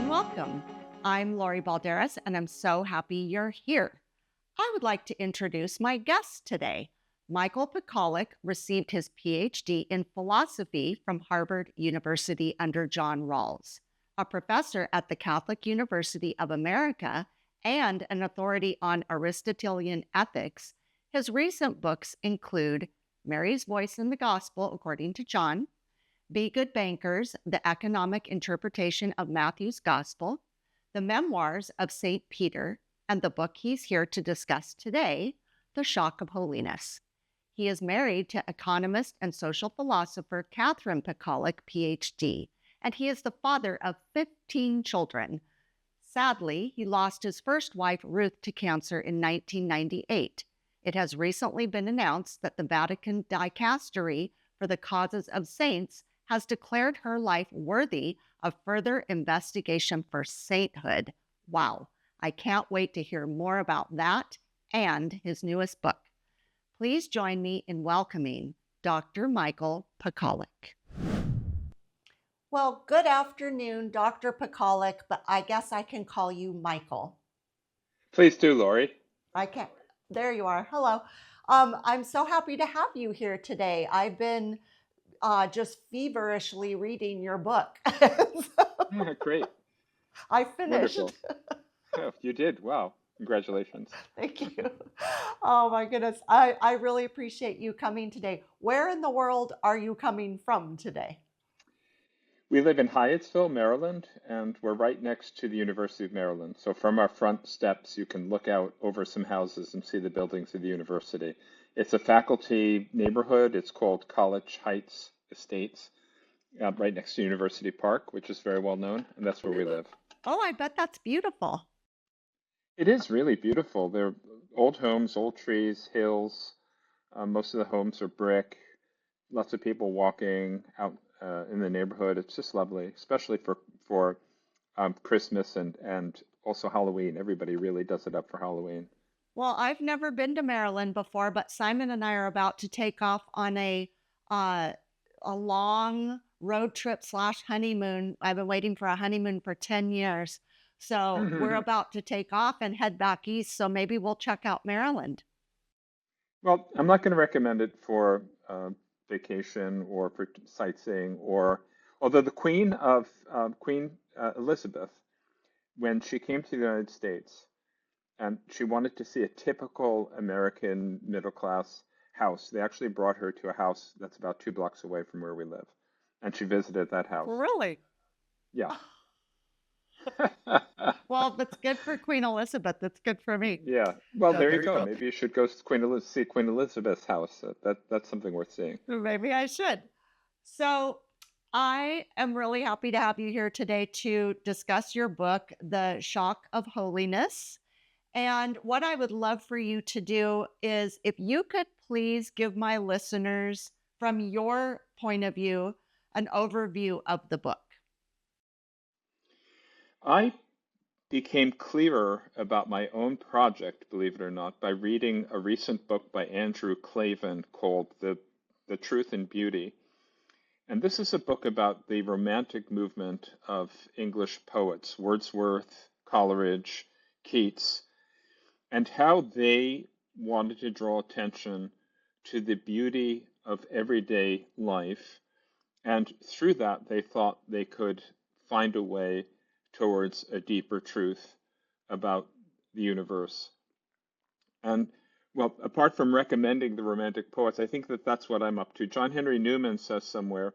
and welcome. I'm Lori Balderas, and I'm so happy you're here. I would like to introduce my guest today. Michael Pakaluk received his PhD in philosophy from Harvard University under John Rawls, a professor at the Catholic University of America and an authority on Aristotelian ethics. His recent books include Mary's Voice in the Gospel, according to John, Be Good Bankers, The Economic Interpretation of Matthew's Gospel, The Memoirs of St. Peter, and the book he's here to discuss today, The Shock of Holiness. He is married to economist and social philosopher Catherine Pakaluk, PhD, and he is the father of 15 children. Sadly, he lost his first wife, Ruth, to cancer in 1998. It has recently been announced that the Vatican Dicastery for the Causes of Saints has declared her life worthy of further investigation for sainthood. Wow, I can't wait to hear more about that and his newest book. Please join me in welcoming Dr. Michael Pakaluk. Well, good afternoon, Dr. Pakaluk, but I guess I can call you Michael. Please do, Lori. I can. There you are. Hello. I'm so happy to have you here today. I've been just feverishly reading your book. Great. I finished. Wonderful. Oh, you did. Wow. Congratulations. Thank you. Oh my goodness. I really appreciate you coming today. Where in the world are you coming from today? We live in Hyattsville, Maryland, and we're right next to the University of Maryland. So from our front steps, you can look out over some houses and see the buildings of the university. It's a faculty neighborhood. It's called College Heights Estates, right next to University Park, which is very well known, and that's where we live. Oh, I bet that's beautiful. It is really beautiful. They're old homes, old trees, hills. Most of the homes are brick. Lots of people walking out in the neighborhood. It's just lovely, especially for Christmas and also Halloween. Everybody really does it up for Halloween. Well, I've never been to Maryland before, but Simon and I are about to take off on a long road trip / honeymoon. I've been waiting for a honeymoon for 10 years. So we're about to take off and head back east. So maybe we'll check out Maryland. Well, I'm not going to recommend it for vacation or for sightseeing, although the Queen Elizabeth, when she came to the United States, and she wanted to see a typical American middle class house. They actually brought her to a house that's about 2 blocks away from where we live, and she visited that house. Really? Yeah. Well, that's good for Queen Elizabeth. That's good for me. Yeah. Well, there you go. Maybe you should go see Queen Elizabeth's house. That's something worth seeing. Maybe I should. So I am really happy to have you here today to discuss your book, The Shock of Holiness. And what I would love for you to do is if you could please give my listeners, from your point of view, an overview of the book. I became clearer about my own project, believe it or not, by reading a recent book by Andrew Clavin called The Truth and Beauty. And this is a book about the Romantic movement of English poets, Wordsworth, Coleridge, Keats, and how they wanted to draw attention to the beauty of everyday life. And through that, they thought they could find a way towards a deeper truth about the universe. And, well, apart from recommending the Romantic poets, I think that that's what I'm up to. John Henry Newman says somewhere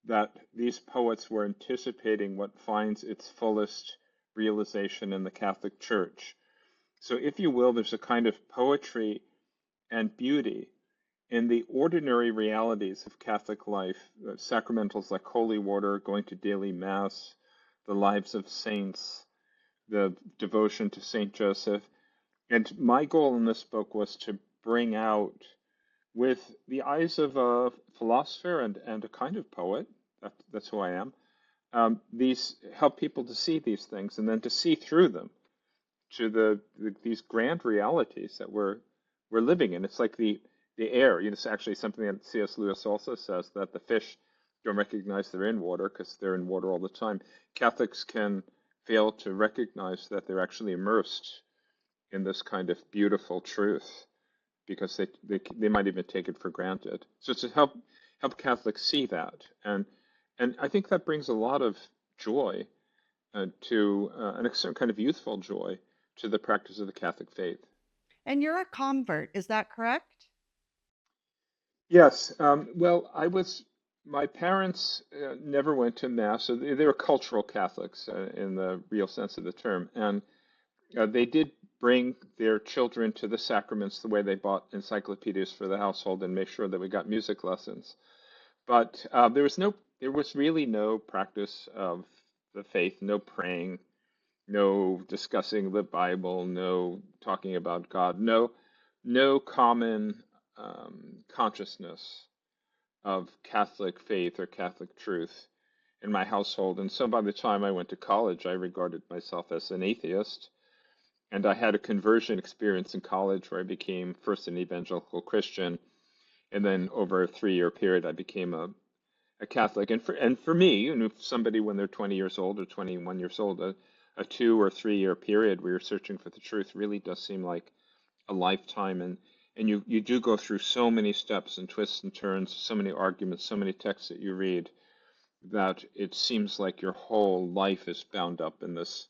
that these poets were anticipating what finds its fullest realization in the Catholic Church. So, if you will, there's a kind of poetry and beauty in the ordinary realities of Catholic life, sacramentals like holy water, going to daily Mass, the lives of saints, the devotion to Saint Joseph. And my goal in this book was to bring out, with the eyes of a philosopher and a kind of poet, that's who I am, help people to see these things and then to see through them to these grand realities that we're living in. It's like the air. It's actually something that C.S. Lewis also says, that the fish don't recognize they're in water because they're in water all the time. Catholics can fail to recognize that they're actually immersed in this kind of beautiful truth because they might even take it for granted. So to help Catholics see that, and I think that brings a lot of joy to an certain kind of youthful joy to the practice of the Catholic faith. And you're a convert, is that correct? Yes. Well, my parents never went to Mass, so they were cultural Catholics in the real sense of the term. And they did bring their children to the sacraments the way they bought encyclopedias for the household and made sure that we got music lessons. But there was really no practice of the faith, no praying, no discussing the Bible, no talking about God, no common consciousness of Catholic faith or Catholic truth in my household. And so by the time I went to college, I regarded myself as an atheist. And I had a conversion experience in college where I became first an evangelical Christian, and then over a 3-year period, I became a Catholic. And for me, somebody when they're 20 years old or 21 years old, a 2 or 3 year period where you're searching for the truth really does seem like a lifetime. And you do go through so many steps and twists and turns, so many arguments, so many texts that you read that it seems like your whole life is bound up in this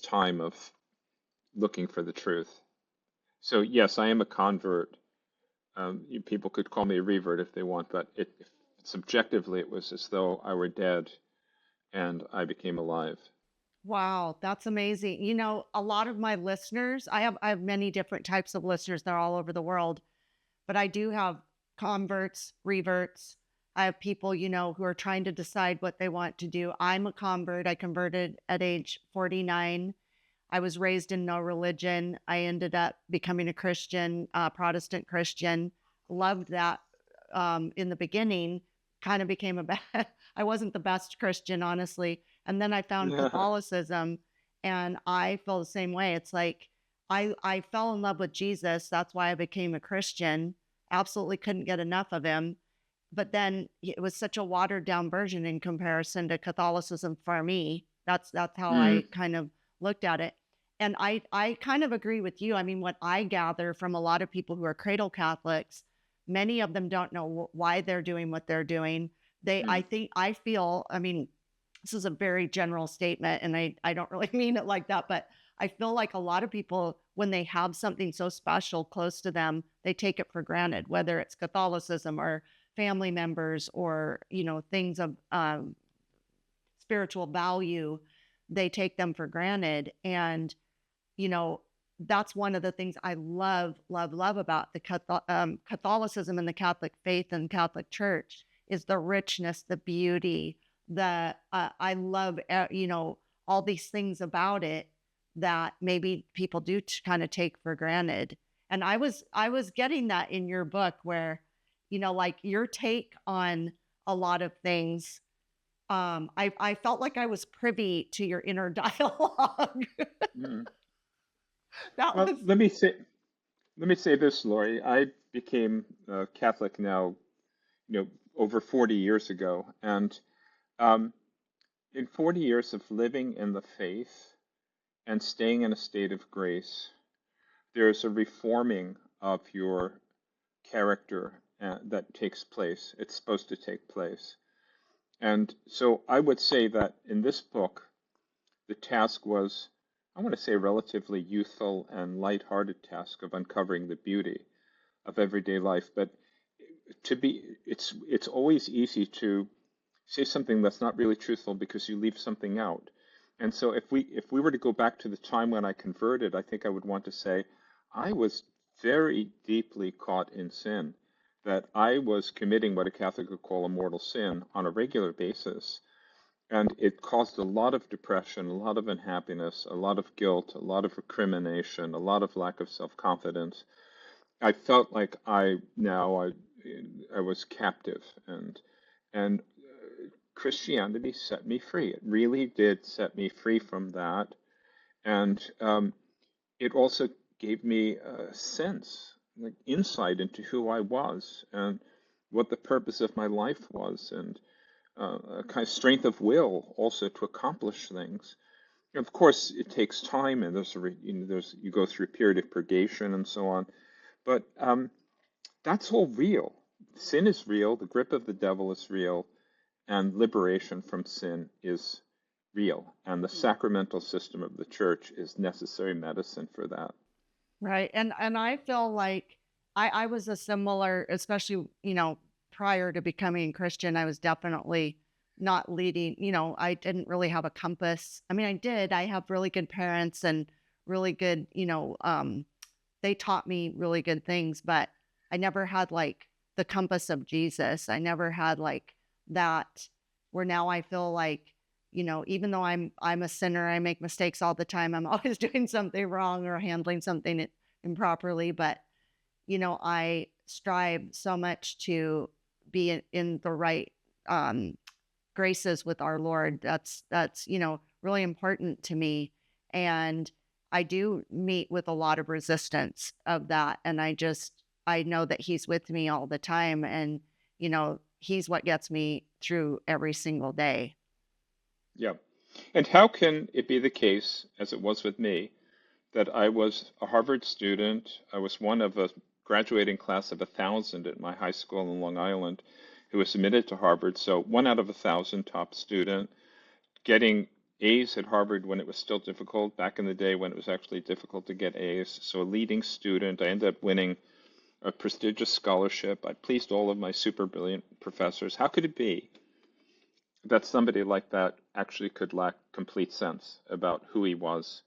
time of looking for the truth. So yes, I am a convert. People could call me a revert if they want, but subjectively it was as though I were dead and I became alive. Wow, that's amazing. You know, a lot of my listeners, I have many different types of listeners. They're all over the world, but I do have converts, reverts. I have people, who are trying to decide what they want to do. I'm a convert. I converted at age 49. I was raised in no religion. I ended up becoming a Christian, Protestant Christian. Loved that in the beginning. Kind of became I wasn't the best Christian, honestly. And then I found Yeah. Catholicism, and I feel the same way. It's like I fell in love with Jesus. That's why I became a Christian. Absolutely couldn't get enough of him. But then it was such a watered down version in comparison to Catholicism for me. That's how Mm, I kind of looked at it. And I kind of agree with you. I mean, what I gather from a lot of people who are cradle Catholics, many of them don't know why they're doing what they're doing. mm, I feel, I mean, this is a very general statement, and I don't really mean it like that, but I feel like a lot of people, when they have something so special close to them, they take it for granted, whether it's Catholicism or family members or, things of spiritual value, they take them for granted. And, you know, that's one of the things I love, love, love about the Catholicism and the Catholic faith and Catholic Church is the richness, the beauty, I love, all these things about it that maybe people do kind of take for granted. And I was getting that in your book where, like your take on a lot of things. I felt like I was privy to your inner dialogue. mm. That Well, was let me say this, Lori. I became Catholic now, over 40 years ago, and um, in 40 years of living in the faith and staying in a state of grace, there's a reforming of your character that takes place. It's supposed to take place. And so I would say that in this book, the task was, I want to say, a relatively youthful and light-hearted task of uncovering the beauty of everyday life. But it's always easy to say something that's not really truthful because you leave something out. And so if we were to go back to the time when I converted, I think I would want to say I was very deeply caught in sin, that I was committing what a Catholic would call a mortal sin on a regular basis. And it caused a lot of depression, a lot of unhappiness, a lot of guilt, a lot of recrimination, a lot of lack of self-confidence. I felt like I was captive, and Christianity set me free. It really did set me free from that, and it also gave me a sense, like insight into who I was and what the purpose of my life was, and a kind of strength of will also to accomplish things. Of course, it takes time, and there's you go through a period of purgation and so on. But that's all real. Sin is real. The grip of the devil is real, and liberation from sin is real. And the sacramental system of the church is necessary medicine for that. Right. And I feel like I was a similar, especially, prior to becoming Christian, I was definitely not leading, I didn't really have a compass. I mean, I did. I have really good parents and really good, they taught me really good things, but I never had like the compass of Jesus. I never had like that where now I feel like, even though I'm a sinner, I make mistakes all the time. I'm always doing something wrong or handling something improperly, but I strive so much to be in the right graces with our Lord. That's really important to me, and I do meet with a lot of resistance of that, and I know that He's with me all the time, and He's what gets me through every single day. Yeah. And how can it be the case, as it was with me, that I was a Harvard student? I was one of a graduating class of 1,000 at my high school in Long Island who was admitted to Harvard. So one out of 1,000 top student, getting A's at Harvard when it was still difficult, back in the day when it was actually difficult to get A's. So a leading student, I ended up winning a prestigious scholarship. I pleased all of my super brilliant professors. How could it be that somebody like that actually could lack complete sense about who he was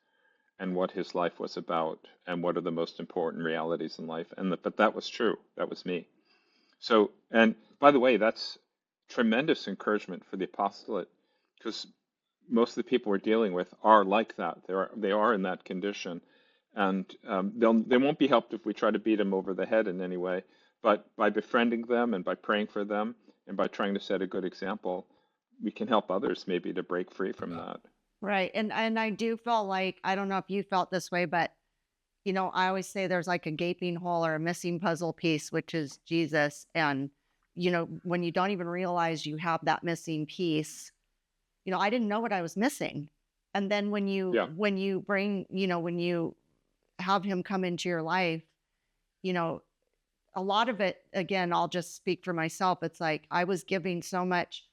and what his life was about and what are the most important realities in life? But that was true. That was me. So, and by the way, that's tremendous encouragement for the apostolate, because most of the people we're dealing with are like that. They are in that condition, and they won't be helped if we try to beat them over the head in any way. But by befriending them and by praying for them and by trying to set a good example, we can help others maybe to break free from that. Right. And I do feel like, I don't know if you felt this way, but I always say there's like a gaping hole or a missing puzzle piece, which is Jesus. And, when you don't even realize you have that missing piece, I didn't know what I was missing. And then when you Yeah. when you bring, when you have him come into your life, you know, a lot of it, again, I'll just speak for myself. It's like I was giving so much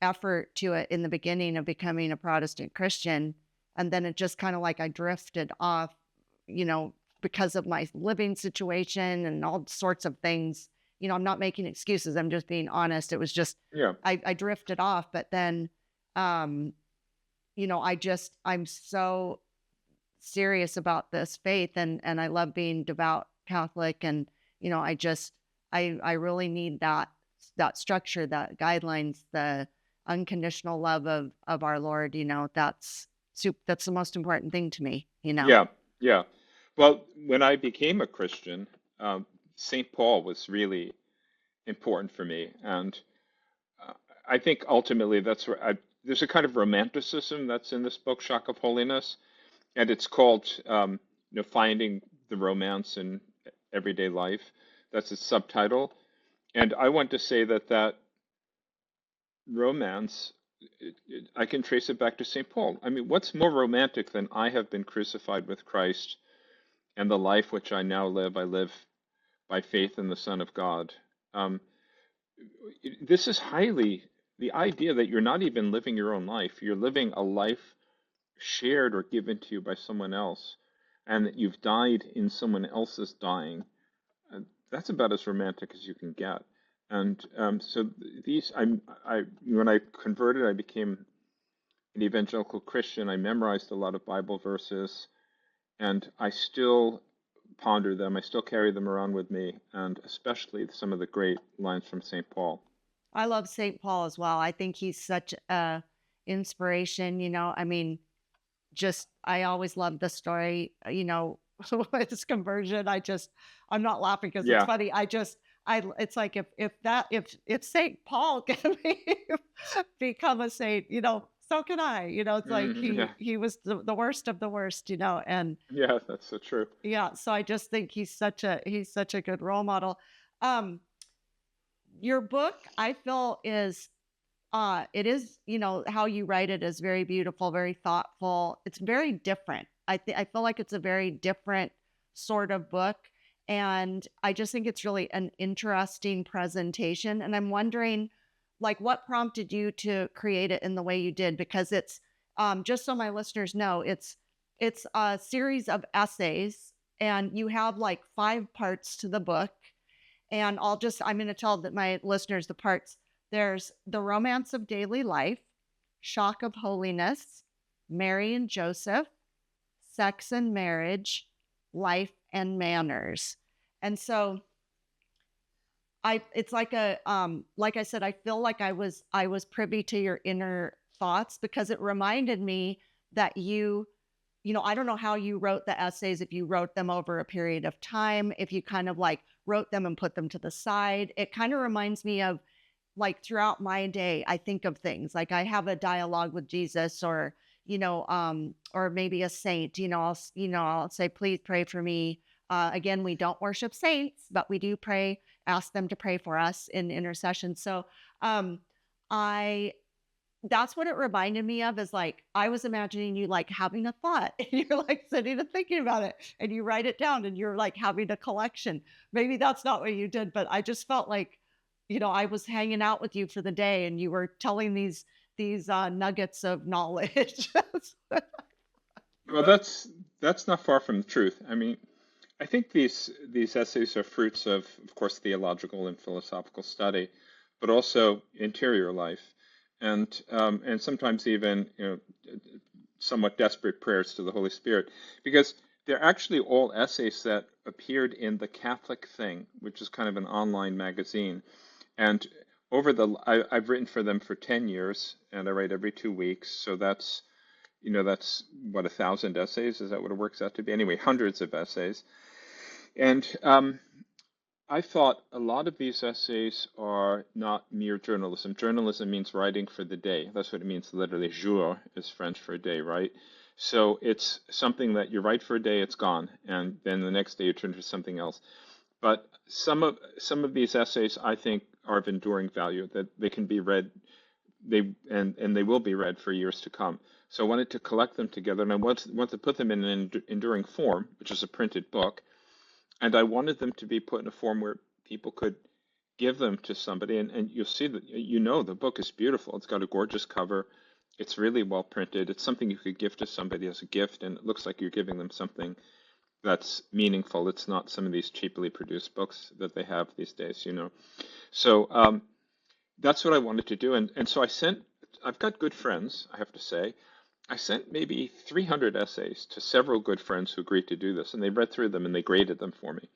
effort to it in the beginning of becoming a Protestant Christian. And then it just kind of like I drifted off, because of my living situation and all sorts of things. I'm not making excuses. I'm just being honest. It was just, Yeah. I drifted off. But then, um, I'm so serious about this faith, and I love being devout Catholic. And, I really need that structure, that guidelines, the unconditional love of our Lord. That's the most important thing to me. Yeah. Yeah. Well, when I became a Christian, St. Paul was really important for me, and uh, I think ultimately that's where there's a kind of romanticism that's in this book, Shock of Holiness, and it's called finding the romance in everyday life. That's its subtitle, and I want to say that romance, I can trace it back to St. Paul. I mean, what's more romantic than I have been crucified with Christ, and the life which I now live, I live by faith in the Son of God. Um, this is highly the idea that you're not even living your own life, you're living a life shared or given to you by someone else, and that you've died in someone else's dying. That's about as romantic as you can get. And so these, when I converted, I became an evangelical Christian. I memorized a lot of Bible verses, and I still ponder them. I still carry them around with me, and especially some of the great lines from St. Paul. I love St. Paul as well. I think he's such a inspiration. I mean, just I always love the story, his conversion. I'm not laughing because it's Yeah. funny. It's like if St. Paul can become a saint, so can I. It's like Yeah. he was the worst of the worst, and Yeah, that's so true. yeah. So I just think he's such a good role model. Um, your book, I feel, is it is, how you write it is very beautiful, very thoughtful. It's very different. I feel like it's a very different sort of book. And I just think it's really an interesting presentation. And I'm wondering, like, what prompted you to create it in the way you did? Because it's, just so my listeners know, it's a series of essays, and you have like 5 parts to the book. And I'm going to tell my listeners the parts. There's The Romance of Daily Life, Shock of Holiness, Mary and Joseph, Sex and Marriage, Life and Manners. And so it's like like I said, I feel like I was privy to your inner thoughts, because it reminded me that I don't know how you wrote the essays, if you wrote them over a period of time, if you kind of like wrote them and put them to the side. It kind of reminds me of, like, throughout my day, I think of things like I have a dialogue with Jesus, or maybe a saint. I'll say, please pray for me. Again, we don't worship saints, but we do pray, ask them to pray for us in intercession. So, I that's what it reminded me of, is like I was imagining you like having a thought and you're like sitting and thinking about it, and you write it down, and you're like having a collection. Maybe that's not what you did, but I just felt like, I was hanging out with you for the day, and you were telling these nuggets of knowledge. Well, that's not far from the truth. I mean, I think these essays are fruits of course, theological and philosophical study, but also interior life, and sometimes even somewhat desperate prayers to the Holy Spirit, because they're actually all essays that appeared in The Catholic Thing, which is kind of an online magazine. And I've written for them for 10 years, and I write every 2 weeks. So that's what, 1,000 essays? Is that what it works out to be? Anyway, hundreds of essays. And I thought a lot of these essays are not mere journalism. Journalism means writing for the day. That's what it means literally. Jour is French for a day, right? So it's something that you write for a day, it's gone, and then the next day you turn to something else. But some of these essays, I think, are of enduring value, that they can be read, and they will be read for years to come. So I wanted to collect them together, and I want to put them in an enduring form, which is a printed book. And I wanted them to be put in a form where people could give them to somebody, and you'll see that, the book is beautiful. It's got a gorgeous cover. It's really well printed. It's something you could give to somebody as a gift, and it looks like you're giving them something that's meaningful. It's not some of these cheaply produced books that they have these days. So that's what I wanted to do. And so I've got good friends, I have to say. I sent maybe 300 essays to several good friends who agreed to do this, and they read through them and they graded them for me.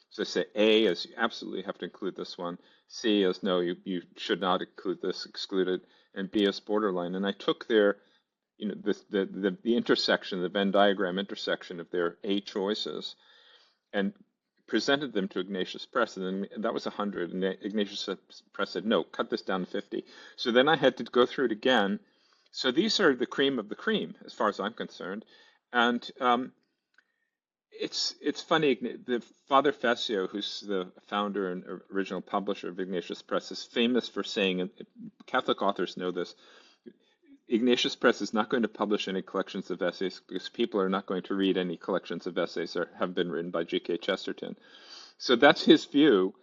So they say A is you absolutely have to include this one, C is no, you should not include this, excluded, and B is borderline. And I took their the intersection, the Venn diagram intersection of their A choices, and presented them to Ignatius Press, and then that was 100, and Ignatius Press said, no, cut this down to 50. So then I had to go through it again. So these are the cream of the cream, as far as I'm concerned. And it's funny, the Father Fessio, who's the founder and original publisher of Ignatius Press, is famous for saying, and Catholic authors know this, Ignatius Press is not going to publish any collections of essays because people are not going to read any collections of essays that have been written by G.K. Chesterton. So that's his view,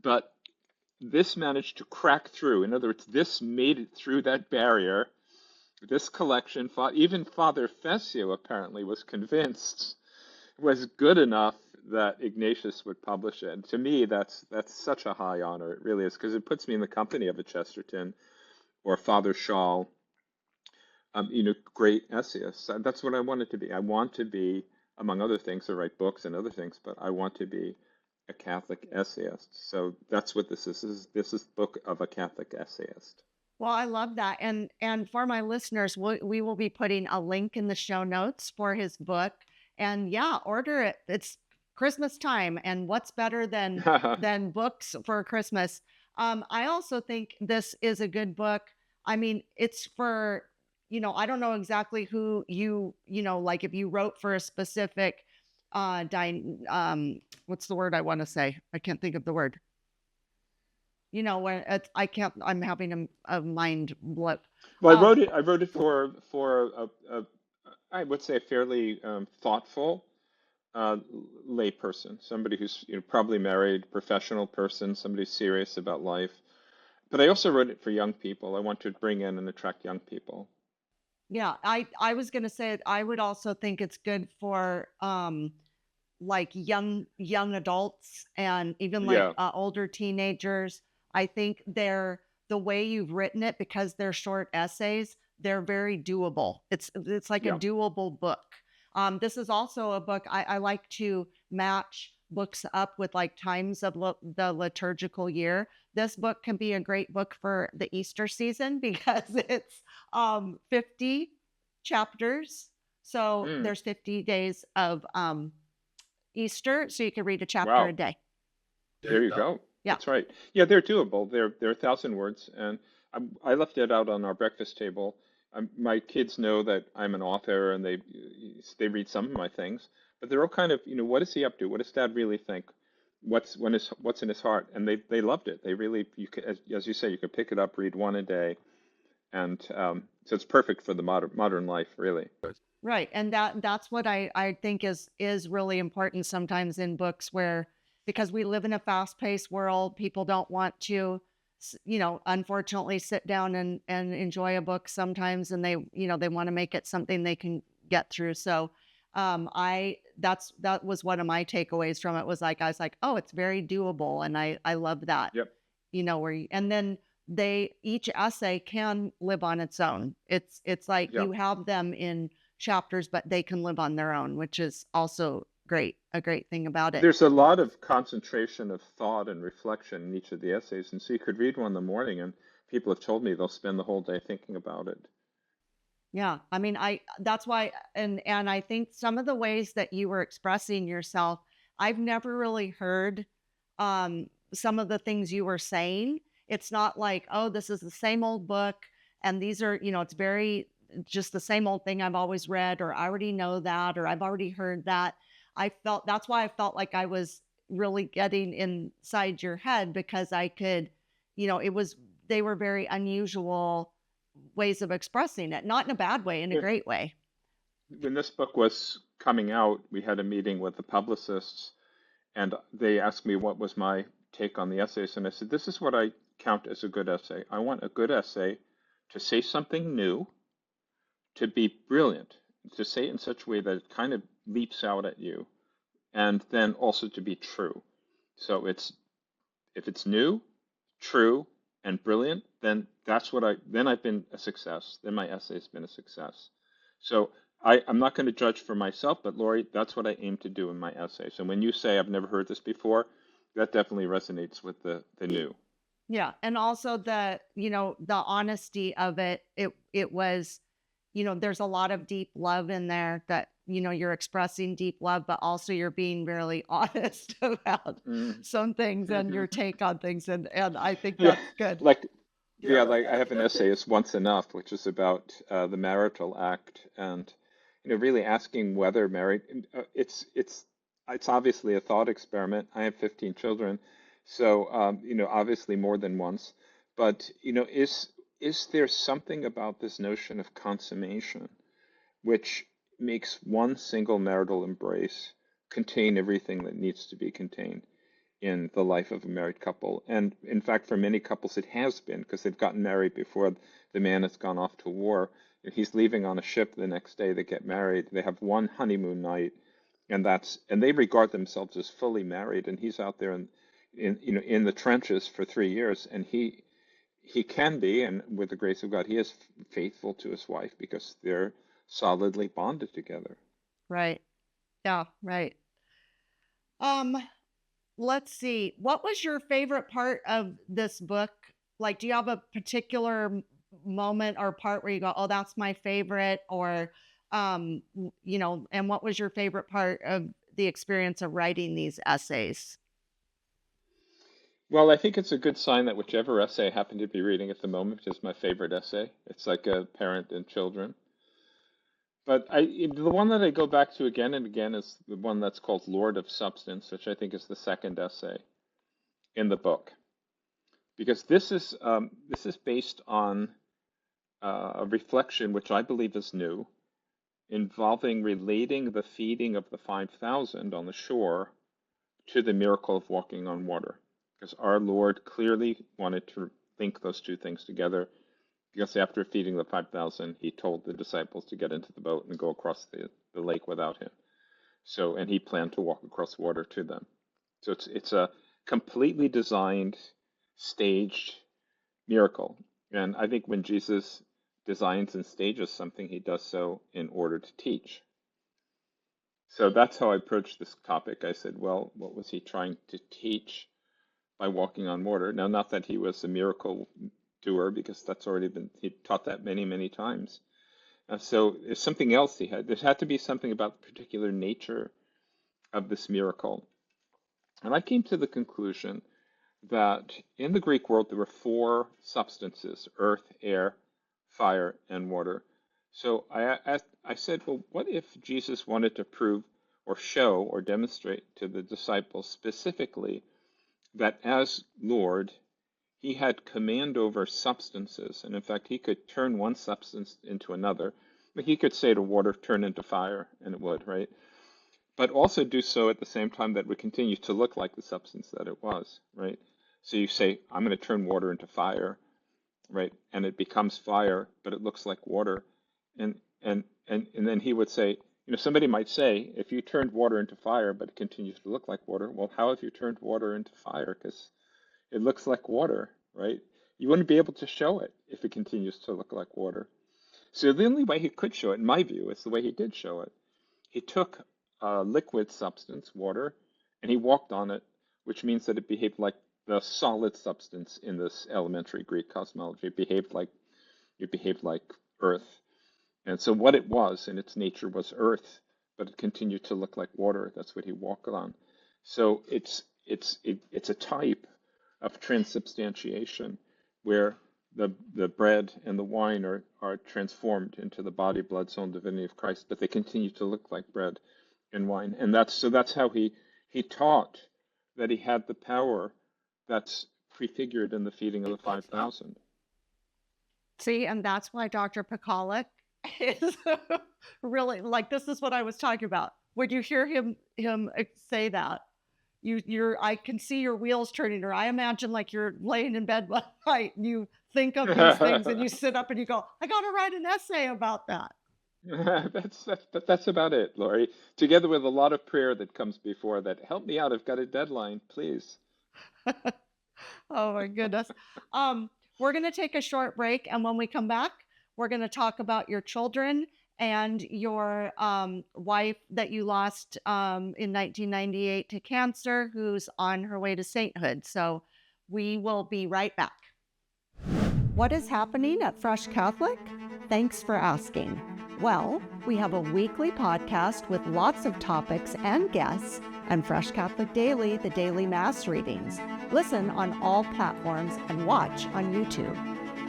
but this managed to crack through. In other words, this made it through that barrier. This collection, even Father Fessio apparently was convinced, was good enough that Ignatius would publish it. And to me, that's such a high honor. It really is, because it puts me in the company of a Chesterton or Father Shaw, great essayists. That's what I want it to be. I want to be, among other things, to write books and other things, but I want to be a Catholic essayist. So that's what this is. This is the book of a Catholic essayist. Well, I love that. And for my listeners, we will be putting a link in the show notes for his book. And yeah, order it. It's Christmas time, and what's better than books for Christmas? I also think this is a good book. I mean, it's for, I don't know exactly who like if you wrote for a specific what's the word I want to say? I can't think of the word. when I can't, I'm having a mind blip. Well, Um, I wrote it for I would say a fairly thoughtful uh, lay person, somebody who's probably married, professional person, somebody serious about life. But I also wrote it for young people. I want to bring in and attract young people. yeah, I was gonna say I would also think it's good for like young adults and even like Yeah, older teenagers. I think they're the way you've written it, because they're short essays, they're very doable. It's like a yeah. doable book. This is also a book I like to match books up with like times of the liturgical year. This book can be a great book for the Easter season because it's 50 chapters. So Mm, there's 50 days of Easter, so you can read a chapter a wow. day. There you go. Yeah. That's right. Yeah, they're doable. They're 1,000 words, and I left it out on our breakfast table. My kids know that I'm an author, and they read some of my things, but they're all kind of, what is he up to? What does Dad really think? What's in his heart? And they loved it. They really, you could, as you say, you could pick it up, read one a day, and so it's perfect for the modern life, really. Right. And that's what I think is really important sometimes in books, where because we live in a fast-paced world, people don't want to unfortunately sit down and enjoy a book sometimes, and they want to make it something they can get through. So I that was one of my takeaways from it, was like I was like, "Oh, it's very doable." And I love that. Yep. And then they each essay can live on its own. It's like Yeah. you have them in chapters, but they can live on their own, which is also a great thing about it. There's a lot of concentration of thought and reflection in each of the essays, and so you could read one in the morning, and people have told me they'll spend the whole day thinking about it. Yeah. I mean, that's why, and I think some of the ways that you were expressing yourself, I've never really heard some of the things you were saying. It's not like, oh, this is the same old book, and these are, it's very just the same old thing I've always read, or I already know that, or I've already heard that. That's why I felt like I was really getting inside your head, because I could, it was, they were very unusual ways of expressing it, not in a bad way, in a Yeah. great way. When this book was coming out, we had a meeting with the publicists, and they asked me what was my take on the essays, and I said, this is what I count as a good essay. I want a good essay to say something new, to be brilliant, to say it in such a way that it kind of leaps out at you, and then also to be true. So if it's new, true, and brilliant, then then I've been a success. Then my essay's been a success. So I'm not going to judge for myself, but Lori, that's what I aim to do in my essay. So when you say I've never heard this before, that definitely resonates with the new. Yeah. And also the honesty of it. It was, there's a lot of deep love in there, that, you're expressing deep love, but also you're being really honest about Mm. some things and your take on things. And I think Yeah, that's good. like yeah, like I have an essay, "Is Once Enough," which is about the marital act, and really asking whether married. It's obviously a thought experiment. I have 15 children, so obviously more than once. But is there something about this notion of consummation which makes one single marital embrace contain everything that needs to be contained in the life of a married couple? And in fact, for many couples, it has been, because they've gotten married before the man has gone off to war. He's leaving on a ship the next day. They get married. They have one honeymoon night, and they regard themselves as fully married. And he's out there in the trenches for 3 years, and he can be, and with the grace of God, he is faithful to his wife because they're solidly bonded together. Right. Yeah. Right. Um, let's see. What was your favorite part of this book? Like, do you have a particular moment or part where you go, "Oh, that's my favorite," or and what was your favorite part of the experience of writing these essays? Well, I think it's a good sign that whichever essay I happen to be reading at the moment is my favorite essay. It's like a parent and children. But the one that I go back to again and again is the one that's called Lord of Substance, which I think is the second essay in the book. because this is based on a reflection which I believe is new, involving relating the feeding of the 5,000 on the shore to the miracle of walking on water. Because our Lord clearly wanted to link those two things together. Because after feeding the 5,000, he told the disciples to get into the boat and go across the lake without him. And he planned to walk across water to them. So it's a completely designed, staged miracle. And I think when Jesus designs and stages something, he does so in order to teach. So that's how I approached this topic. I said, well, what was he trying to teach by walking on water? Now, not that he was a miracle doer, because he taught that many, many times. So there's something else there had to be something about the particular nature of this miracle. And I came to the conclusion that in the Greek world, there were four substances: earth, air, fire, and water. So I said, well, what if Jesus wanted to prove or show or demonstrate to the disciples specifically that as Lord, he had command over substances, and in fact, he could turn one substance into another. He could say to water, turn into fire, and it would, right? But also do so at the same time that would continue to look like the substance that it was, right? So you say, I'm going to turn water into fire, right? And it becomes fire, but it looks like water. And then he would say, somebody might say, if you turned water into fire, but it continues to look like water, well, how have you turned water into fire? Because it looks like water, right? You wouldn't be able to show it if it continues to look like water. So the only way he could show it, in my view, is the way he did show it. He took a liquid substance, water, and he walked on it, which means that it behaved like the solid substance in this elementary Greek cosmology. It behaved like earth. And so what it was in its nature was earth, but it continued to look like water. That's what he walked on. So it's a type of transubstantiation, where the bread and the wine are transformed into the body, blood, soul, and divinity of Christ, but they continue to look like bread and wine. And that's how he taught that he had the power that's prefigured in the feeding of the 5,000. See, and that's why Dr. Pakaluk is really like, this is what I was talking about. When you hear him say that, I can see your wheels turning, or I imagine like you're laying in bed one night and you think of these things and you sit up and you go, I got to write an essay about that. That's about it, Lori. Together with a lot of prayer that comes before that. Help me out. I've got a deadline, please. Oh my goodness. We're going to take a short break, and when we come back, we're going to talk about your children and your wife that you lost in 1998 to cancer, who's on her way to sainthood. So we will be right back. What is happening at Fresh Catholic? Thanks for asking. Well, we have a weekly podcast with lots of topics and guests, and Fresh Catholic Daily, the daily Mass readings. Listen on all platforms and watch on YouTube.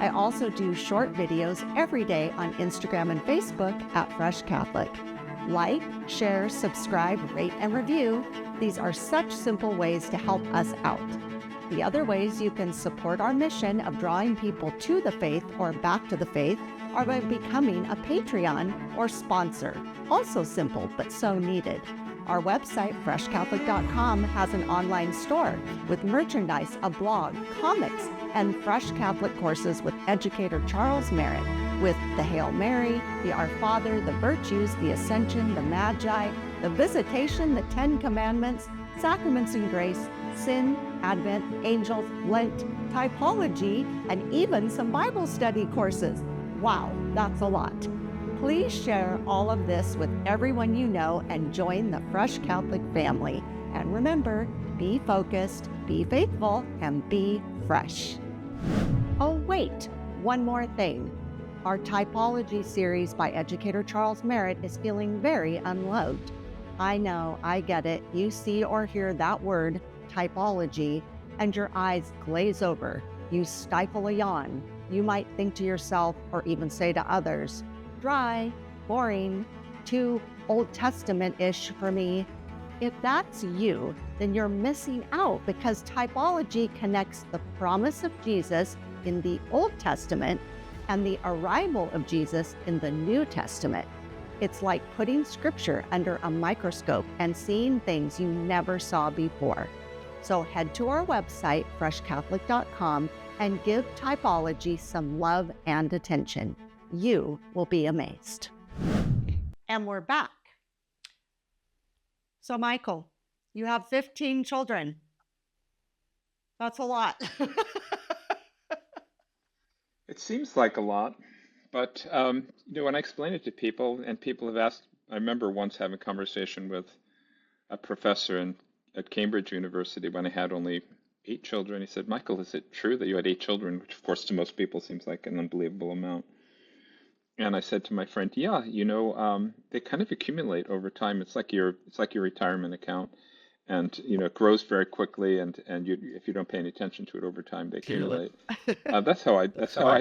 I also do short videos every day on Instagram and Facebook at Fresh Catholic. Like, share, subscribe, rate, and review. These are such simple ways to help us out. The other ways you can support our mission of drawing people to the faith or back to the faith are by becoming a Patreon or sponsor. Also simple, but so needed. Our website, freshcatholic.com, has an online store with merchandise, a blog, comics, and Fresh Catholic courses with educator Charles Merritt, with the Hail Mary, the Our Father, the Virtues, the Ascension, the Magi, the Visitation, the Ten Commandments, Sacraments and Grace, Sin, Advent, Angels, Lent, Typology, and even some Bible study courses. Wow, that's a lot. Please share all of this with everyone you know and join the Fresh Catholic family. And remember, be focused, be faithful, and be fresh. Oh, wait, one more thing. Our typology series by educator Charles Merritt is feeling very unloved. I know, I get it. You see or hear that word, typology, and your eyes glaze over. You stifle a yawn. You might think to yourself, or even say to others, dry, boring, too Old Testament-ish for me. If that's you, then you're missing out because typology connects the promise of Jesus in the Old Testament and the arrival of Jesus in the New Testament. It's like putting scripture under a microscope and seeing things you never saw before. So head to our website, freshcatholic.com, and give typology some love and attention. You will be amazed. And we're back. So, Michael, you have 15 children. That's a lot. It seems like a lot, but when I explain it to people, and people have asked, I remember once having a conversation with a professor at Cambridge University when I had only 8 children. He said, "Michael, is it true that you had 8 children?" Which, of course, to most people seems like an unbelievable amount. And I said to my friend, "Yeah, they kind of accumulate over time. It's like your retirement account, and it grows very quickly, and if you don't pay any attention to it over time, they accumulate." That's how I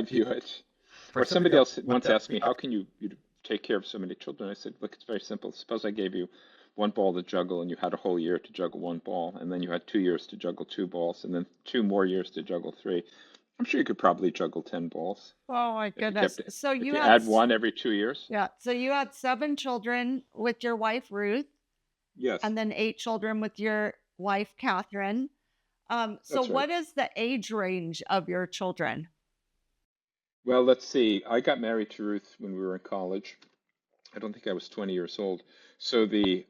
view it. Or somebody else once asked me, "How can you take care of so many children?" I said, "Look, it's very simple. Suppose I gave you one ball to juggle, and you had a whole year to juggle one ball, and then you had 2 years to juggle 2 balls, and then 2 more years to juggle 3. I'm sure you could probably juggle 10 balls. Oh my goodness. So If you you had add one every 2 years." Yeah. So you had 7 children with your wife, Ruth, Yes, and then 8 children with your wife, Catherine. So that's right. what is the age range of your children? Well, let's see. I got married to Ruth when we were in college. I don't think I was 20 years old. So the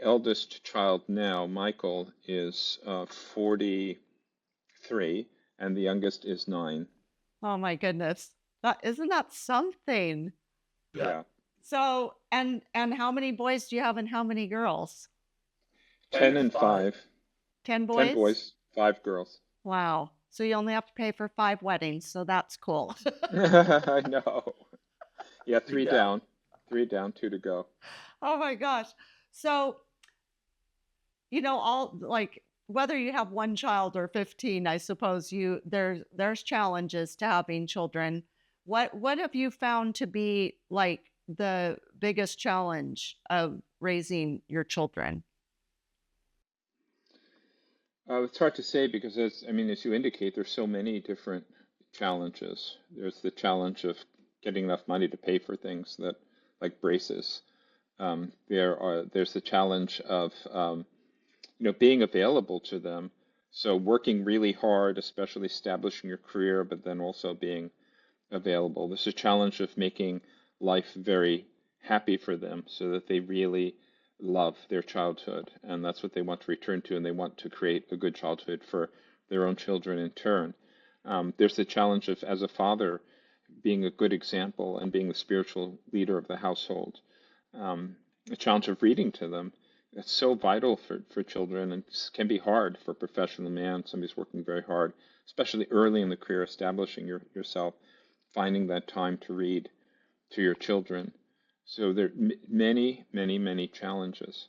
eldest child now, Michael, is 43, and the youngest is 9. Oh my goodness. Isn't that something? Yeah, So, and how many boys do you have and how many girls? 10 and 5. 10 10 boys? boys, 5 girls. Wow. So you only have to pay for 5 weddings, so that's cool. I know. Yeah, 3 down, 3 down, 2 to go. Oh my gosh. So, all like whether you have one child or 15, I suppose there's challenges to having children. What have you found to be like the biggest challenge of raising your children? It's hard to say because, as you indicate, there's so many different challenges. There's the challenge of getting enough money to pay for things like braces. There's the challenge of being available to them. So working really hard, especially establishing your career, but then also being available. There's a challenge of making life very happy for them so that they really love their childhood, and that's what they want to return to, and they want to create a good childhood for their own children in turn. There's the challenge of, as a father, being a good example and being the spiritual leader of the household. The challenge of reading to them. It's so vital for children, and can be hard for a professional man, somebody's working very hard, especially early in the career, establishing yourself, finding that time to read to your children. So there are many, many, many challenges.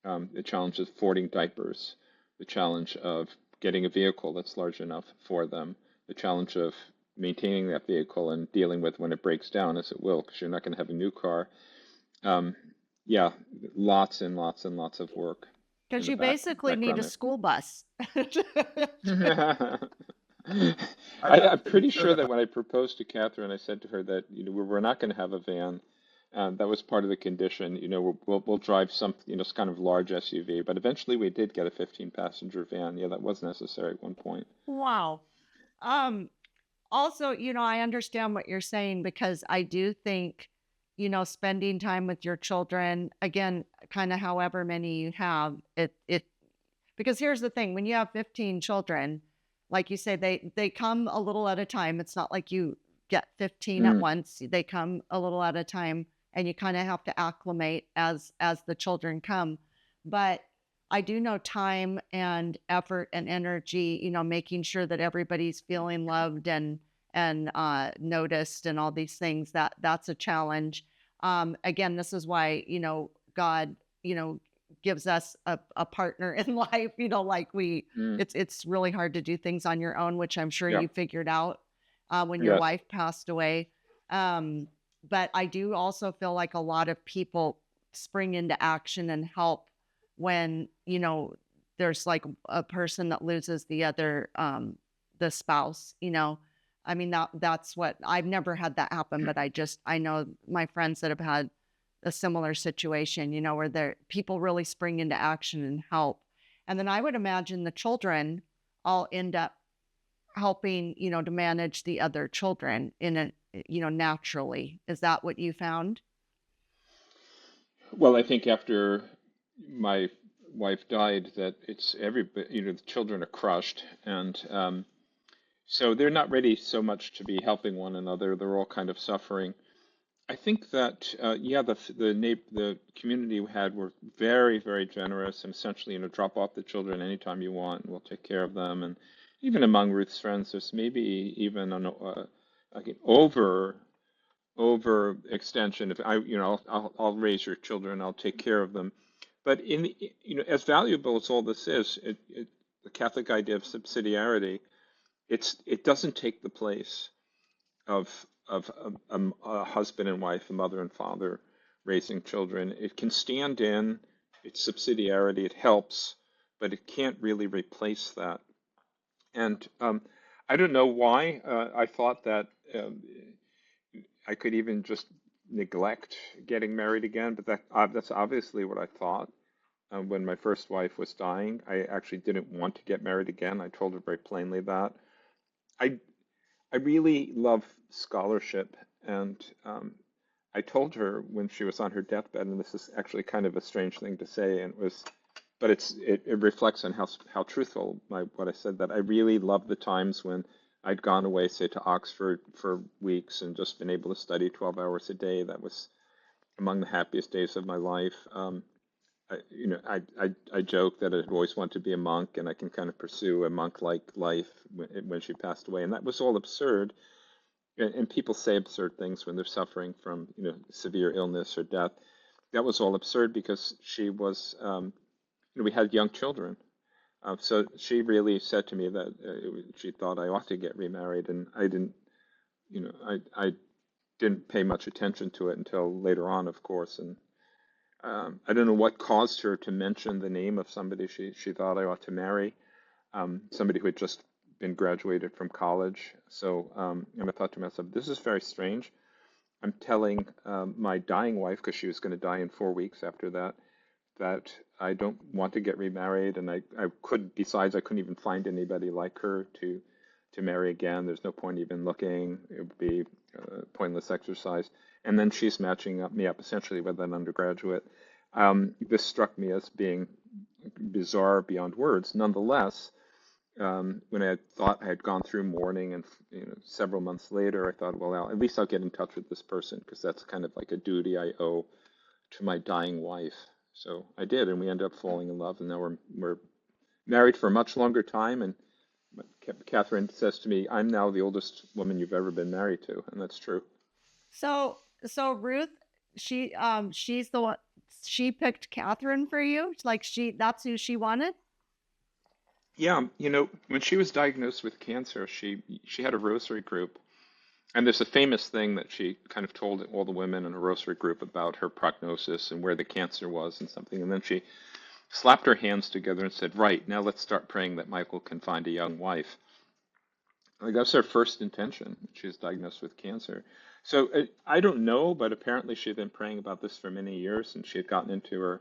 The challenge of fording diapers, the challenge of getting a vehicle that's large enough for them, the challenge of maintaining that vehicle and dealing with when it breaks down, as it will, because you're not going to have a new car. Yeah, lots and lots and lots of work. Because you basically need a school bus. I'm pretty sure that when I proposed to Catherine, I said to her that we're not going to have a van. That was part of the condition. We'll drive some kind of large SUV, but eventually we did get a 15-passenger van. Yeah, that was necessary at one point. Wow. Also, I understand what you're saying because I do think, spending time with your children, again, kind of however many you have, because here's the thing, when you have 15 children, like you say, they come a little at a time. It's not like you get 15 at once. They come a little at a time, and you kind of have to acclimate as the children come. But I do know time and effort and energy, making sure that everybody's feeling loved and noticed and all these things, that's a challenge. Again, this is why, God, gives us a partner in life, like it's really hard to do things on your own, which I'm sure Yeah. you figured out when your Yes. wife passed away. But I do also feel like a lot of people spring into action and help when, there's like a person that loses the spouse, I mean, that's what I've never had that happen, but I know my friends that have had a similar situation, where people really spring into action and help. And then I would imagine the children all end up helping, to manage the other children naturally. Is that what you found? Well, I think after my wife died, that the children are crushed, and so they're not ready so much to be helping one another. They're all kind of suffering. I think that yeah, the community we had were very, very generous, and essentially, drop off the children anytime you want, and we'll take care of them. And even among Ruth's friends, there's maybe even like an over extension. If I'll raise your children, I'll take care of them. But as valuable as all this is, the Catholic idea of subsidiarity, it doesn't take the place of a husband and wife, a mother and father raising children. It can stand in its subsidiarity. It helps, but it can't really replace that. And I don't know why I thought that I could even just neglect getting married again, but that's obviously what I thought. When my first wife was dying, I actually didn't want to get married again. I told her very plainly that. I I really love scholarship, and I told her when she was on her deathbed, and this is actually kind of a strange thing to say, and but it reflects on how truthful what I said, that I really love the times when I'd gone away, say, to Oxford for weeks and just been able to study 12 hours a day. That was among the happiest days of my life. I joke that I'd always want to be a monk, and I can kind of pursue a monk-like life when she passed away, and that was all absurd. And people say absurd things when they're suffering from, severe illness or death. That was all absurd because she was, we had young children. So she really said to me that she thought I ought to get remarried, and I didn't, I didn't pay much attention to it until later on, of course. And I don't know what caused her to mention the name of somebody she thought I ought to marry, somebody who had just been graduated from college. So, and I thought to myself, this is very strange. I'm telling my dying wife, because she was going to die in 4 weeks after that, that I don't want to get remarried, and I couldn't. Besides, I couldn't even find anybody like her to marry again. There's no point even looking. It would be a pointless exercise. And then she's matching me up essentially with an undergraduate. This struck me as being bizarre beyond words. Nonetheless, when I thought I had gone through mourning, and several months later, I thought, well, at least I'll get in touch with this person, because that's kind of like a duty I owe to my dying wife. So I did, and we ended up falling in love, and now we're married for a much longer time. And Catherine says to me, "I'm now the oldest woman you've ever been married to," and that's true. So Ruth, she's the one, she picked Catherine for you. Like that's who she wanted. Yeah, when she was diagnosed with cancer, she had a rosary group, and there's a famous thing that she kind of told all the women in a rosary group about her prognosis and where the cancer was and something, and then she slapped her hands together and said, "Right, now let's start praying that Michael can find a young wife." Like that's her first intention. She was diagnosed with cancer. So I don't know, but apparently she had been praying about this for many years, and she had gotten into her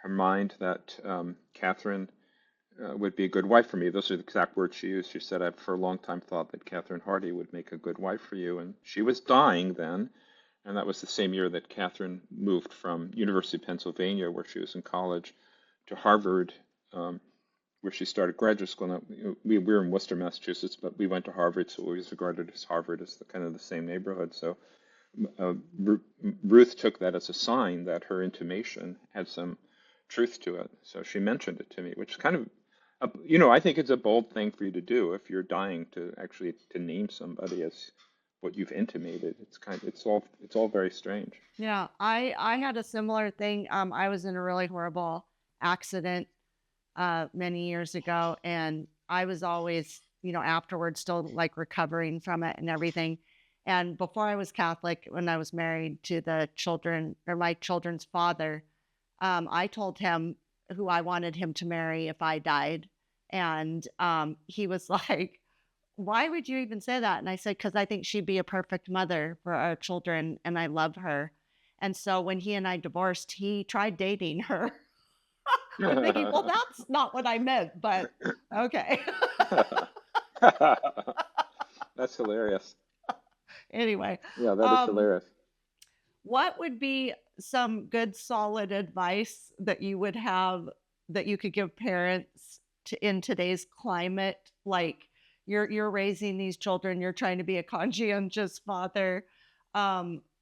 mind that Catherine would be a good wife for me. Those are the exact words she used. She said, "I've for a long time thought that Catherine Hardy would make a good wife for you." And she was dying then, and that was the same year that Catherine moved from University of Pennsylvania, where she was in college, to Harvard, where she started graduate school. Now, we were in Worcester, Massachusetts, but we went to Harvard, so we was regarded as Harvard as kind of the same neighborhood. So Ruth took that as a sign that her intimation had some truth to it. So she mentioned it to me, which is kind of, I think it's a bold thing for you to do if you're dying, to actually to name somebody as what you've intimated. It's all very strange. Yeah, I had a similar thing. I was in a really horrible accident many years ago, and I was always, afterwards still like recovering from it and everything. And before I was Catholic, when I was married to my children's father, I told him who I wanted him to marry if I died. And he was like, why would you even say that? And I said, because I think she'd be a perfect mother for our children and I love her. And so when he and I divorced, he tried dating her. I'm thinking, well, that's not what I meant, but okay. That's hilarious. Anyway, Yeah, that is um, hilarious. what would be some good solid advice that you would have that you could give parents in today's climate? Like you're raising these children, you're trying to be a conscientious father.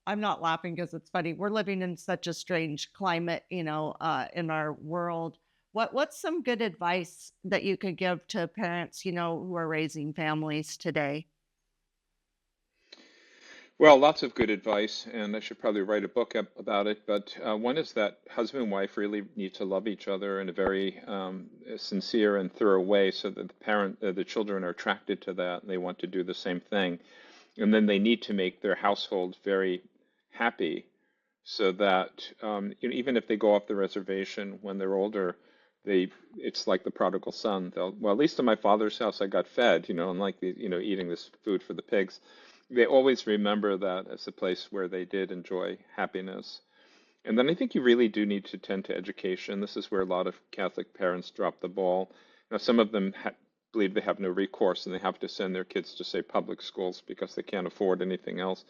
I'm not laughing because it's funny. We're living in such a strange climate, in our world. What's some good advice that you could give to parents, who are raising families today? Well, lots of good advice, and I should probably write a book about it. But one is that husband and wife really need to love each other in a very sincere and thorough way, so that the children are attracted to that, and they want to do the same thing. And then they need to make their household very happy, so that even if they go off the reservation when they're older, it's like the prodigal son. Well, at least in my father's house, I got fed, unlike eating this food for the pigs. They always remember that as a place where they did enjoy happiness. And then I think you really do need to tend to education. This is where a lot of Catholic parents drop the ball. Now, some of them believe they have no recourse and they have to send their kids to, say, public schools because they can't afford anything else.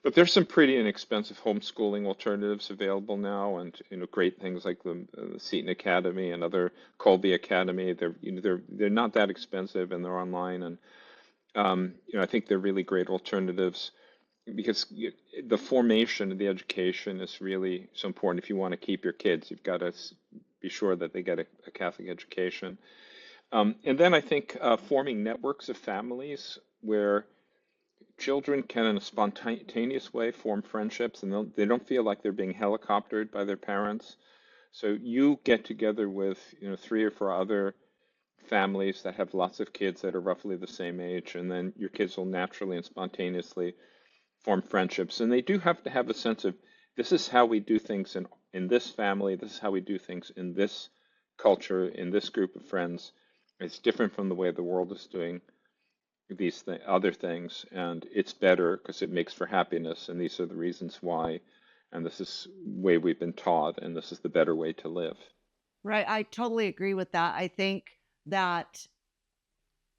But there's some pretty inexpensive homeschooling alternatives available now, and great things like the Seton Academy and other Colby Academy. They're not that expensive and they're online, and I think they're really great alternatives because the formation of the education is really so important. If you want to keep your kids, you've got to be sure that they get a Catholic education. And then I think forming networks of families where children can, in a spontaneous way, form friendships and they don't feel like they're being helicoptered by their parents. So you get together with, three or four other families that have lots of kids that are roughly the same age, and then your kids will naturally and spontaneously form friendships. And they do have to have a sense of this is how we do things in this family, this is how we do things in this culture, in this group of friends. It's different from the way the world is doing these other things, and it's better because it makes for happiness, and these are the reasons why, and this is the way we've been taught, and this is the better way to live. Right. I totally agree with that. I think that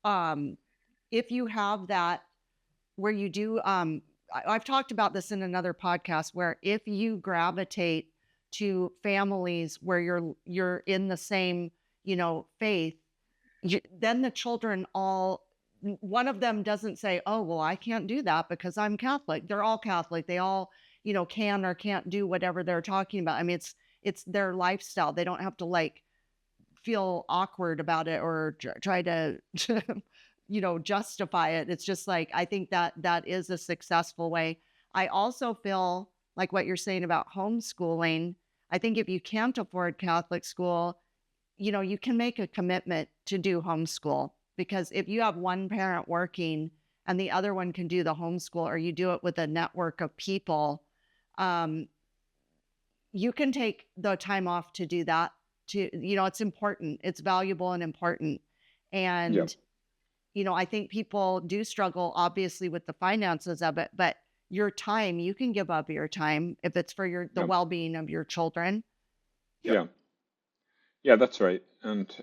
um, if you have that where you do, I've talked about this in another podcast where if you gravitate to families where you're in the same, faith, then the children all, one of them doesn't say, oh, well, I can't do that because I'm Catholic. They're all Catholic. They all, can or can't do whatever they're talking about. I mean, it's their lifestyle. They don't have to like feel awkward about it or try to justify it. It's just like I think that is a successful way. I also feel like what you're saying about homeschooling. I think if you can't afford Catholic school, you can make a commitment to do homeschool, because if you have one parent working and the other one can do the homeschool, or you do it with a network of people, um, you can take the time off to do that. It's important, it's valuable and important. Yeah, And I think people do struggle obviously with the finances of it, but your time, you can give up your time if it's for the yeah, well-being of your children. yeah, yeah. That's right. And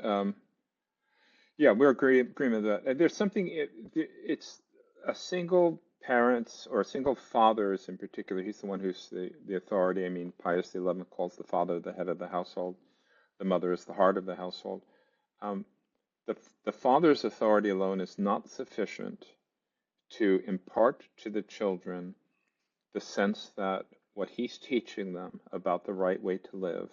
yeah, we're agreement with that. And there's something. It's a single parents or a single fathers in particular. He's the one who's the authority. I mean, Pius XI calls the father the head of the household. The mother is the heart of the household. Um, the father's authority alone is not sufficient to impart to the children the sense that what he's teaching them about the right way to live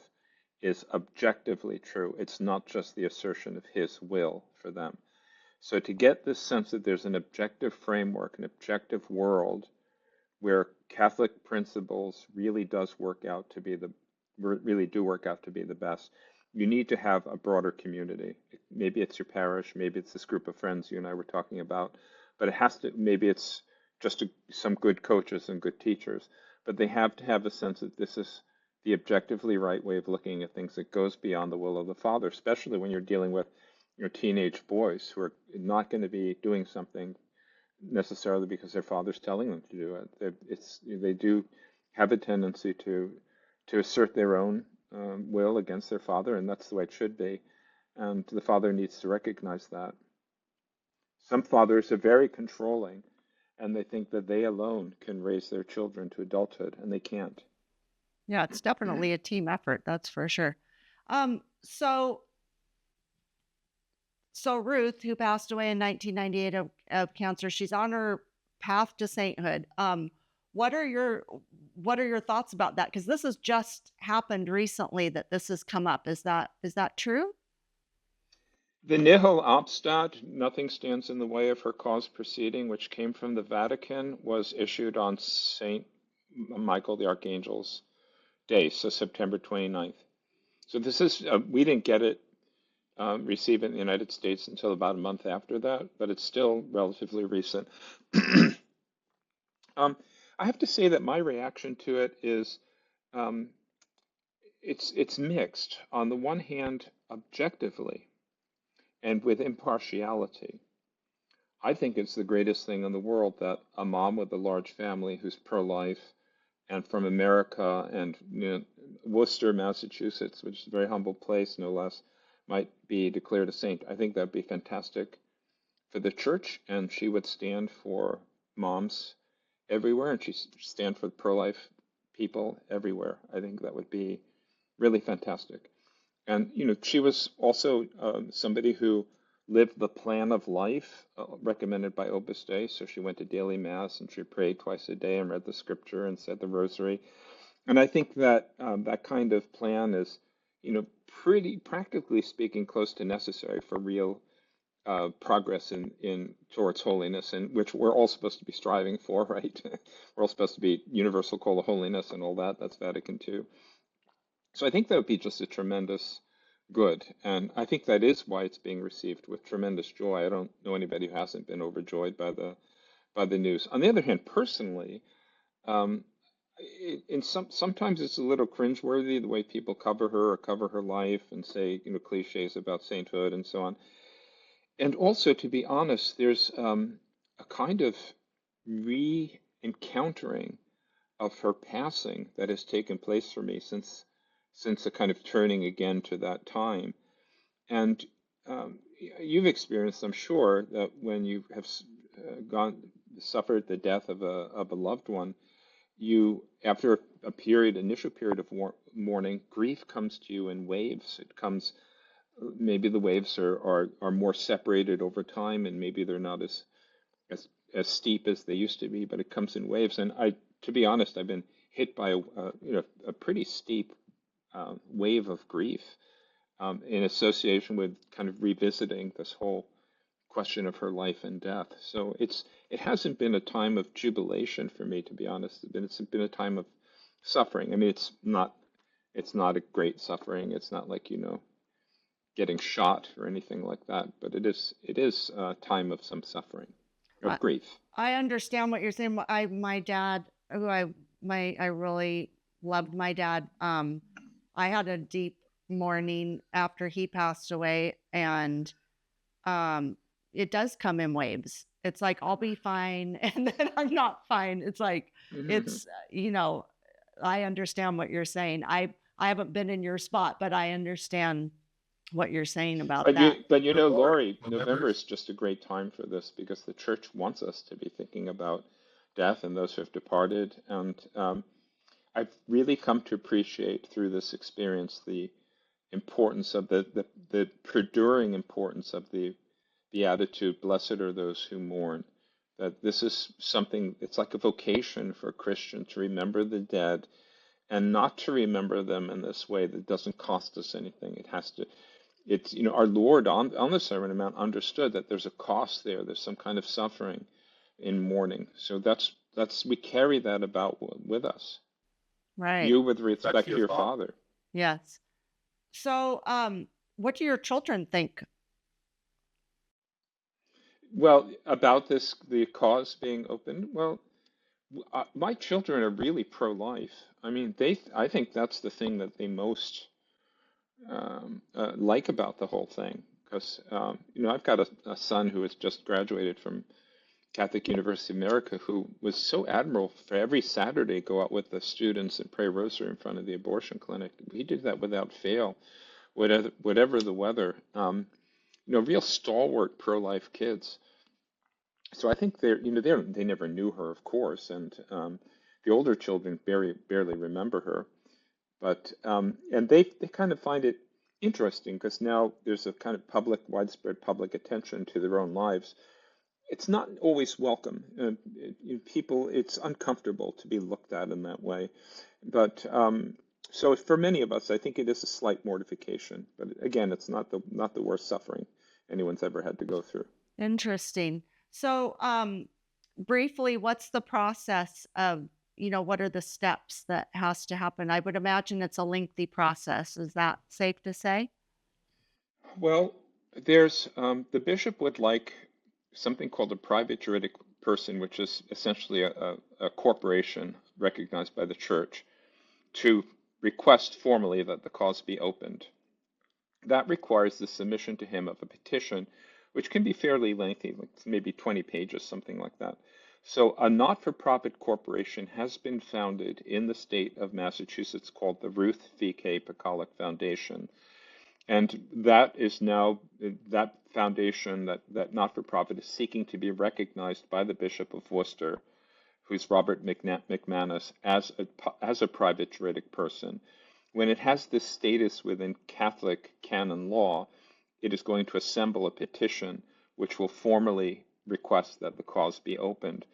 is objectively true. It's not just the assertion of his will for them. So to get this sense that there's an objective framework, an objective world where Catholic principles really do work out to be the best, you need to have a broader community. Maybe it's your parish, maybe it's this group of friends you and I were talking about, but maybe it's just some good coaches and good teachers, but they have to have a sense that this is the objectively right way of looking at things that goes beyond the will of the Father, especially when you're dealing with teenage boys who are not going to be doing something necessarily because their father's telling them to do it. They do have a tendency to assert their own will against their father, and that's the way it should be. And the father needs to recognize that. Some fathers are very controlling, and they think that they alone can raise their children to adulthood, and they can't. Yeah, it's definitely a team effort, that's for sure. So Ruth, who passed away in 1998 of cancer, she's on her path to sainthood. What are your thoughts about that? Because this has just happened recently that this has come up. Is that true? The nihil obstat, nothing stands in the way of her cause proceeding, which came from the Vatican, was issued on Saint Michael the Archangel's day, so September 29th. So this is, we didn't get it, receive it in the United States until about a month after that, but it's still relatively recent. I have to say that my reaction to it is um, it's mixed. On the one hand, objectively and with impartiality, I think it's the greatest thing in the world that a mom with a large family who's pro-life and from America and Worcester, Massachusetts, which is a very humble place, no less, might be declared a saint. I think that'd be fantastic for the church, and she would stand for moms everywhere, and she stand for pro-life people everywhere. I think that would be really fantastic. And she was also somebody who lived the plan of life recommended by Opus Dei. So she went to daily mass and she prayed twice a day and read the scripture and said the rosary. And I think that that kind of plan is, pretty practically speaking, close to necessary for real progress in towards holiness, and which we're all supposed to be striving for, right? We're all supposed to be universal call of holiness and all that. That's Vatican II. So I think that would be just a tremendous good. And I think that is why it's being received with tremendous joy. I don't know anybody who hasn't been overjoyed by the news. On the other hand, personally, um, sometimes it's a little cringeworthy the way people cover her or cover her life and say cliches about sainthood and so on. And also, to be honest, there's a kind of re-encountering of her passing that has taken place for me since a kind of turning again to that time. And you've experienced, I'm sure, that when you have suffered the death of a loved one, you, after a initial period of mourning, grief comes to you in waves. It comes, maybe the waves are more separated over time, and maybe they're not as steep as they used to be, but it comes in waves. And to be honest, I've been hit by a pretty steep wave of grief in association with kind of revisiting this whole question of her life and death. So it hasn't been a time of jubilation for me, to be honest. It's been a time of suffering. I mean, it's not a great suffering. It's not like getting shot or anything like that, but it is a time of some suffering, of grief. I understand what you're saying. My dad, who I really loved my dad. I had a deep mourning after he passed away, and it does come in waves. It's like I'll be fine, and then I'm not fine. It's like it's I understand what you're saying. I haven't been in your spot, but I understand what you're saying about that. But Lori, November is just a great time for this because the church wants us to be thinking about death and those who have departed. And I've really come to appreciate through this experience the importance of the perduring importance of the beatitude, blessed are those who mourn. That this is something, it's like a vocation for a Christian to remember the dead and not to remember them in this way that doesn't cost us anything. It has to, it's, our Lord on the Sermon on the Mount understood that there's a cost there. There's some kind of suffering in mourning. So that's we carry that about with us. Right. You with respect to your father. Yes. So, what do your children think? Well, about the cause being opened, well, My children are really pro-life. I mean, I think that's the thing that they most like about the whole thing. Because, I've got a son who has just graduated from Catholic University of America who was so admirable for every Saturday go out with the students and pray rosary in front of the abortion clinic. He did that without fail, whatever the weather. Real stalwart pro-life kids. So I think they never knew her, of course, and the older children barely remember her. But and they kind of find it interesting because now there's a kind of widespread public attention to their own lives. It's not always welcome. It's uncomfortable to be looked at in that way. But so for many of us, I think it is a slight mortification. But again, it's not the worst suffering anyone's ever had to go through. Interesting. So, briefly, what's the process of, what are the steps that has to happen? I would imagine it's a lengthy process. Is that safe to say? Well, there's the bishop would like something called a private juridic person, which is essentially a corporation recognized by the church, to request formally that the cause be opened. That requires the submission to him of a petition, which can be fairly lengthy, like maybe 20 pages, something like that. So a not-for-profit corporation has been founded in the state of Massachusetts called the Ruth V.K. Pakaluk Foundation. And that is now, that foundation, that not-for-profit, is seeking to be recognized by the Bishop of Worcester, who's Robert McManus, as a private juridic person. When it has this status within Catholic canon law, it is going to assemble a petition which will formally request that the cause be opened.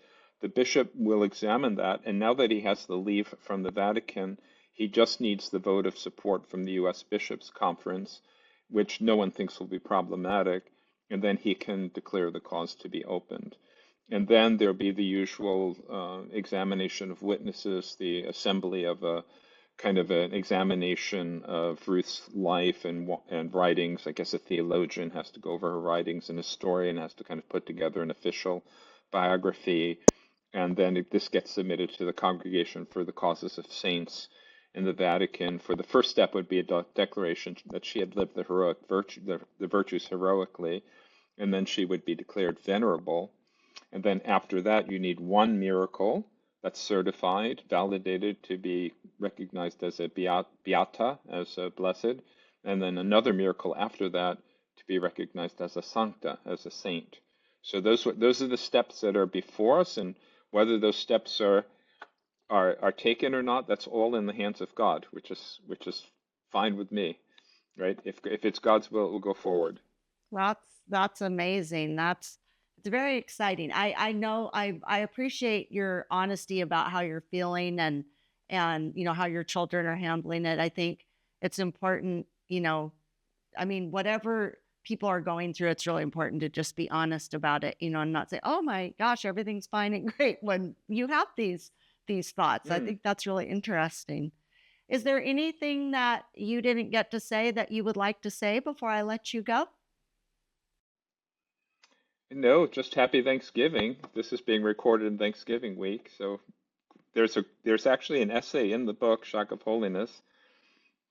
The bishop will examine that, and now that he has the leave from the Vatican, he just needs the vote of support from the U.S. Bishops' Conference, which no one thinks will be problematic, and then he can declare the cause to be opened. And then there'll be the usual examination of witnesses, the assembly of a kind of an examination of Ruth's life and writings. I guess a theologian has to go over her writings, an historian has to kind of put together an official biography, and then this gets submitted to the Congregation for the Causes of Saints in the Vatican. For the first step would be a declaration that she had lived the virtues heroically, and then she would be declared venerable. And then after that, you need one miracle that's certified, validated to be recognized as a beata, as a blessed, and then another miracle after that to be recognized as a sancta, as a saint. So those are the steps that are before us, and whether those steps are taken or not, that's all in the hands of God, which is fine with me, right? If it's God's will, it will go forward. That's amazing. It's very exciting. I know I appreciate your honesty about how you're feeling and how your children are handling it. I think it's important, I mean, whatever people are going through, it's really important to just be honest about it, and not say, "Oh my gosh, everything's fine and great," when you have these thoughts. I think that's really interesting. Is there anything that you didn't get to say that you would like to say before I let you go? No, just happy Thanksgiving. This is being recorded in Thanksgiving week, so there's actually an essay in the book, Shock of Holiness,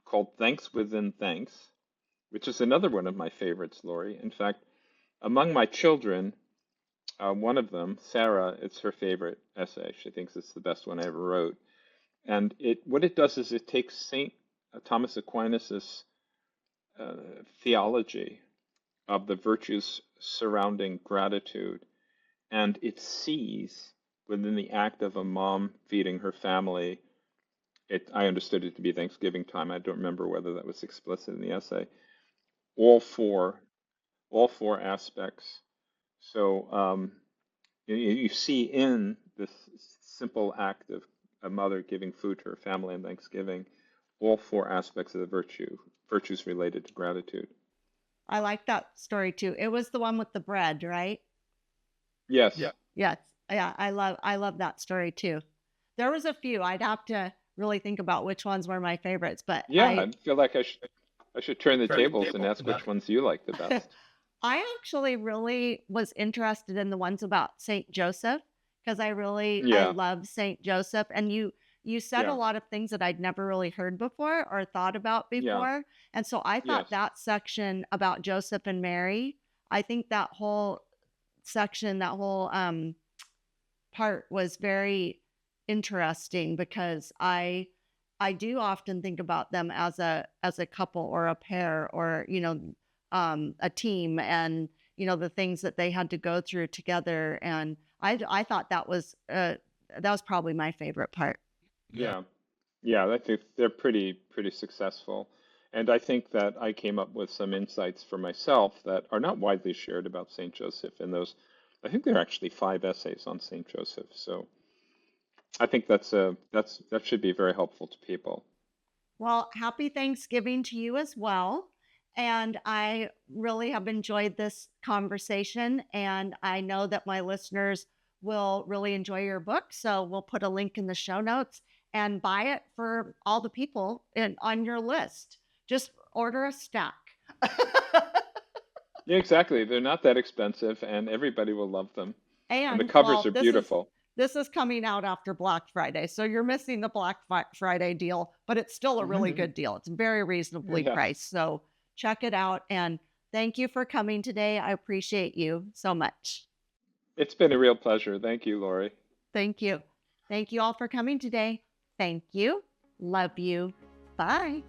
called Thanks Within Thanks, which is another one of my favorites, Lori. In fact, among my children, one of them, Sarah, it's her favorite essay. She thinks it's the best one I ever wrote. And what it does is it takes St. Thomas Aquinas's theology of the virtues surrounding gratitude, and it sees within the act of a mom feeding her family. I understood it to be Thanksgiving time. I don't remember whether that was explicit in the essay. All four aspects. So you see in this simple act of a mother giving food to her family on Thanksgiving, all four aspects of the virtues related to gratitude. I like that story too. It was the one with the bread, right? Yes. Yeah. Yes. Yeah, I love that story too. There was a few. I'd have to really think about which ones were my favorites, but Yeah, I feel like I should turn the Turn the tables and tables ask about which ones you like the best. I actually really was interested in the ones about Saint Joseph because I Yeah. love Saint Joseph, and you said a Yeah. lot of things that I'd never really heard before or thought about Yeah. before. And so I thought Yes. that section about Joseph and Mary, I think that whole section, that whole part was very interesting because I do often think about them as a couple or a pair or a team, and the things that they had to go through together. And I thought that was probably my favorite part. Yeah. Yeah. Yeah, I think they're pretty successful. And I think that I came up with some insights for myself that are not widely shared about Saint Joseph in those. I think there are actually 5 essays on Saint Joseph. So I think that should be very helpful to people. Well, happy Thanksgiving to you as well. And I really have enjoyed this conversation. And I know that my listeners will really enjoy your book. So we'll put a link in the show notes and buy it for all the people on your list. Just order a stack. Yeah, exactly. They're not that expensive and everybody will love them. And the And covers well, are beautiful. this is coming out after Black Friday, so you're missing the Friday deal, but it's still a really good deal. It's very reasonably Yeah. priced. So check it out, and thank you for coming today. I appreciate you so much. It's been a real pleasure. Thank you, Lori. Thank you. Thank you all for coming today. Thank you. Love you. Bye.